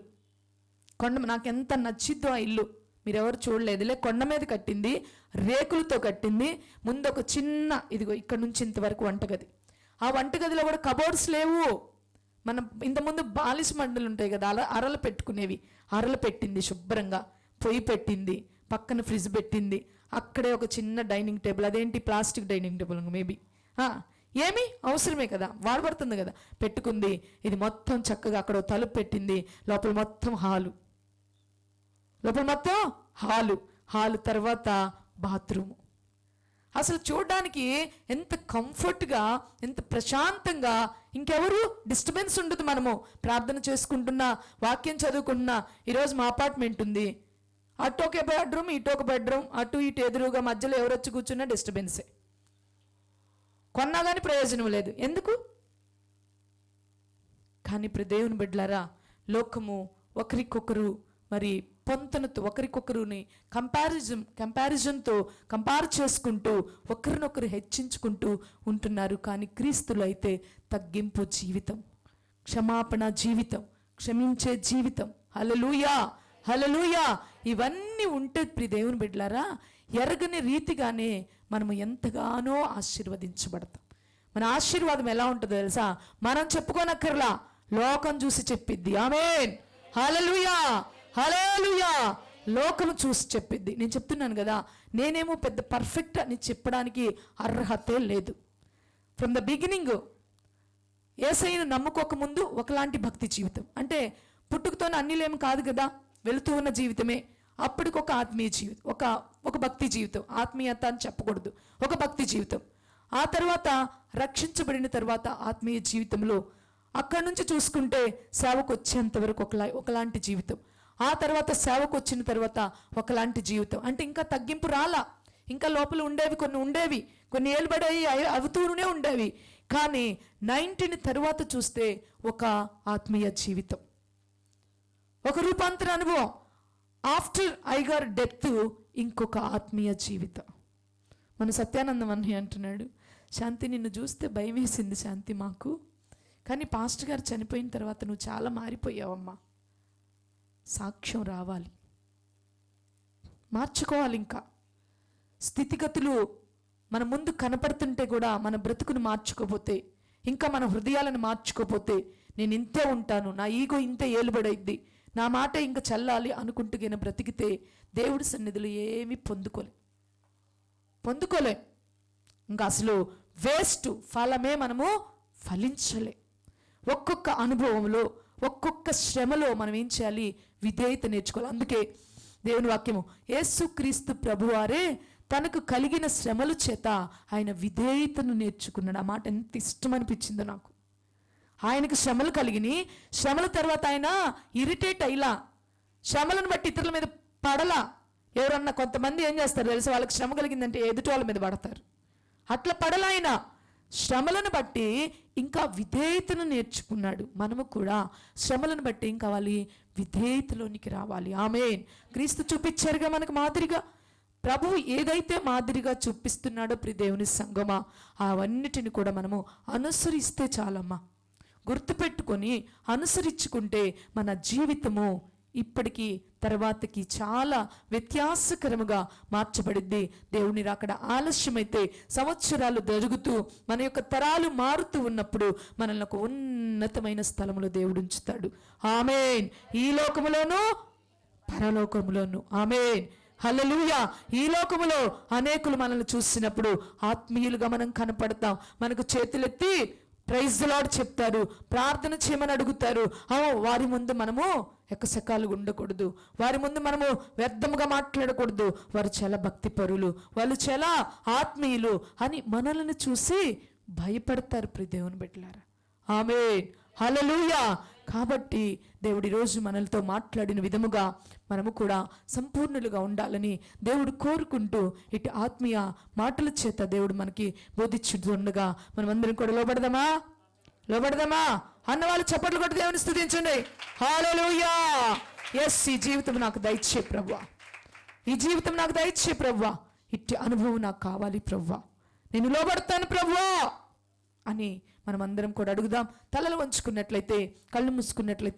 నాకు ఎంత నచ్చిద్దో ఆ ఇల్లు, మీరెవరు చూడలేదులే. కొండ మీద కట్టింది, రేకులతో కట్టింది. ముందు ఒక చిన్న, ఇదిగో ఇక్కడ నుంచి ఇంతవరకు వంటగది. ఆ వంటగదిలో కూడా కబోర్డ్స్ లేవు. మనం ఇంతకుముందు బాలిష్ మండలు ఉంటాయి కదా, అలా అరలు పెట్టుకునేవి, అరలు పెట్టింది శుభ్రంగా. పొయ్యి పెట్టింది, పక్కన ఫ్రిడ్జ్ పెట్టింది, అక్కడే ఒక చిన్న డైనింగ్ టేబుల్. అదేంటి, ప్లాస్టిక్ డైనింగ్ టేబుల్ మేబీ, ఏమి అవసరమే కదా, వాడబడుతుంది కదా, పెట్టుకుంది. ఇది మొత్తం చక్కగా అక్కడ తలుపు పెట్టింది, లోపల మొత్తం హాలు, హాలు తర్వాత బాత్రూము. అసలు చూడడానికి ఎంత కంఫర్ట్గా, ఎంత ప్రశాంతంగా, ఇంకెవరు డిస్టర్బెన్స్ ఉండదు. మనము ప్రార్థన చేసుకుంటున్నా, వాక్యం చదువుకుంటున్నా. ఈరోజు మా అపార్ట్మెంట్ ఉంది, అటు ఒక బెడ్రూమ్, ఇటు ఒక బెడ్రూమ్, అటు ఇటు ఎదురుగా మధ్యలో ఎవరు వచ్చి కూర్చున్నా డిస్టర్బెన్సే. కొన్నా కానీ ప్రయోజనం లేదు. ఎందుకు? కానీ ఇప్పుడు దేవుని బిడ్డలారా, లోకము ఒకరికొకరు మరి పొంతనతో, ఒకరికొకరుని కంపారిజన్తో కంపేర్ చేసుకుంటూ ఒకరినొకరు హెచ్చించుకుంటూ ఉంటున్నారు. కానీ క్రీస్తులో అయితే తగ్గింపు జీవితం, క్షమాపణ జీవితం, క్షమించే జీవితం. హల్లెలూయా, హల్లెలూయా. ఇవన్నీ ఉంటే ప్రియ దేవుని బిడ్డలారా, ఎరగని రీతిగానే మనము ఎంతగానో ఆశీర్వదించబడతాం. మన ఆశీర్వాదం ఎలా ఉంటుందో తెలుసా? మనం చెప్పుకోనక్కర్లా, లోకం చూసి చెప్పిద్ది. ఆమేన్, హల్లెలూయా, హల్లెలూయా. లోకం చూసి చెప్పిద్ది. నేను చెప్తున్నాను కదా, నేనేమో పెద్ద పర్ఫెక్ట్ అని చెప్పడానికి అర్హతే లేదు. ఫ్రమ్ ద బిగినింగ్ యేసయ్యను నమ్ముకోకముందు ఒకలాంటి భక్తి జీవితం, అంటే పుట్టుకతోనే అన్నిలేమి కాదు కదా, వెళుతూ ఉన్న జీవితమే. అప్పటికొక ఆత్మీయ జీవితం, ఒక భక్తి జీవితం. ఆత్మీయత అని చెప్పకూడదు, ఒక భక్తి జీవితం. ఆ తర్వాత రక్షించబడిన తర్వాత ఆత్మీయ జీవితంలో అక్కడి నుంచి చూసుకుంటే సేవకు వచ్చేంత వరకు ఒకలాంటి జీవితం. ఆ తర్వాత సేవకు వచ్చిన తర్వాత ఒకలాంటి జీవితం. అంటే ఇంకా తగ్గింపు రాలా, ఇంకా లోపల ఉండేవి కొన్ని ఏలుబడి అవుతూనే ఉండేవి. కానీ 19 తర్వాత చూస్తే ఒక ఆత్మీయ జీవితం, ఒక రూపాంతర అనుభవం. ఆఫ్టర్ ఐగర్ డెత్ ఇంకొక ఆత్మీయ జీవితం. మన సత్యానందం అని అంటున్నాడు, శాంతి నిన్ను చూస్తే భయం వేసింది శాంతి మాకు, కానీ పాస్టర్ గారు చనిపోయిన తర్వాత నువ్వు చాలా మారిపోయావమ్మా. సాక్ష్యం రావాలి, మార్చుకోవాలి. ఇంకా స్థితిగతులు మన ముందు కనపడుతుంటే కూడా మన బ్రతుకును మార్చుకోపోతే, ఇంకా మన హృదయాలను మార్చుకోపోతే, నేను ఇంతే ఉంటాను, నా ఈగో ఇంతే ఏలుబడైద్ది, నా మాట ఇంకా చల్లాలి అనుకుంటూ బ్రతికితే దేవుడి సన్నిధిలో ఏమీ పొందుకోలే ఇంకా అసలు వేస్ట్, ఫలమే మనము ఫలించలే. ఒక్కొక్క అనుభవంలో, ఒక్కొక్క శ్రమలో మనం ఏం చేయాలి? విధేయత నేర్చుకోవాలి. అందుకే దేవుని వాక్యము, యేసుక్రీస్తు ప్రభువారే తనకు కలిగిన శ్రమల చేత ఆయన విధేయతను నేర్చుకున్నాడు. ఆ మాట ఎంత ఇష్టం అనిపించిందో నాకు. ఆయనకు శ్రమలు కలిగినాయి, శ్రమల తర్వాత ఆయన ఇరిటేట్ అయ్యలా, శ్రమలను బట్టి ఇతరుల మీద పడలా. ఎవరన్నా కొంతమంది ఏం చేస్తారు తెలుసు, వాళ్ళకి శ్రమ కలిగిందంటే ఎదుటి వాళ్ళ మీద పడతారు. అట్లా పడలా. ఆయన శ్రమలను బట్టి ఇంకా విధేయతను నేర్చుకున్నాడు. మనము కూడా శ్రమలను బట్టి ఏం కావాలి? విధేయతలోనికి రావాలి. ఆమేన్. క్రీస్తు చూపించారుగా మనకు మాదిరిగా. ప్రభువు ఏదైతే మాదిరిగా చూపిస్తున్నాడో ప్రియ దేవుని సంగమా, అవన్నిటిని కూడా మనము అనుసరిస్తే చాలమ్మా. గుర్తుపెట్టుకొని అనుసరించుకుంటే మన జీవితము ఇప్పటికీ తర్వాతకి చాలా వ్యత్యాసకరముగా మార్చబడిద్ది. దేవుని రాకడ ఆలస్యమైతే సంవత్సరాలు జరుగుతూ మన యొక్క తరాలు మారుతూ ఉన్నప్పుడు మనల్ని ఒక ఉన్నతమైన స్థలములో దేవుడు ఉంచుతాడు. ఆమేన్. ఈ లోకములోను పరలోకములోను. ఆమేన్. హల్లెలూయా. ఈ లోకములో అనేకులు మనల్ని చూసినప్పుడు ఆత్మీయులుగా మనం కనపడతాం. మనకు చేతులెత్తి ప్రైజ్ ది లార్డ్ చెప్తారు, ప్రార్థన చేయమని అడుగుతారు. వారి ముందు మనము ఎక్కసెకాలుగా ఉండకూడదు, వారి ముందు మనము వ్యర్థముగా మాట్లాడకూడదు. వారు చాలా భక్తిపరులు, వాళ్ళు చాలా ఆత్మీయులు అని మనల్ని చూసి భయపడతారు ప్రియ దేవుని బిడ్డలారా. ఆమేన్. హల్లెలూయా. కాబట్టి దేవుడు ఈరోజు మనలతో మాట్లాడిన విధముగా మనము కూడా సంపూర్ణులుగా ఉండాలని దేవుడు కోరుకుంటూ ఇటు ఆత్మీయ మాటల చేత దేవుడు మనకి బోధించుతుండగా మనమందరం కూడా లోబడదామా అన్నవాళ్ళు చప్పట్లు కొట్టి దేవుని స్తుతించండి. హల్లెలూయా. ఎస్, ఈ జీవితం నాకు దయచే ప్రభువా, ఈ జీవితం నాకు దయచే ప్రభువా, ఇట్టి అనుభవం నాకు కావాలి ప్రభువా, నేను లోబడతాను ప్రభువా అని మనమందరం కూడా అడుగుదాం. తలలు వంచుకున్నట్లయితే, కళ్ళు మూసుకున్నట్లయితే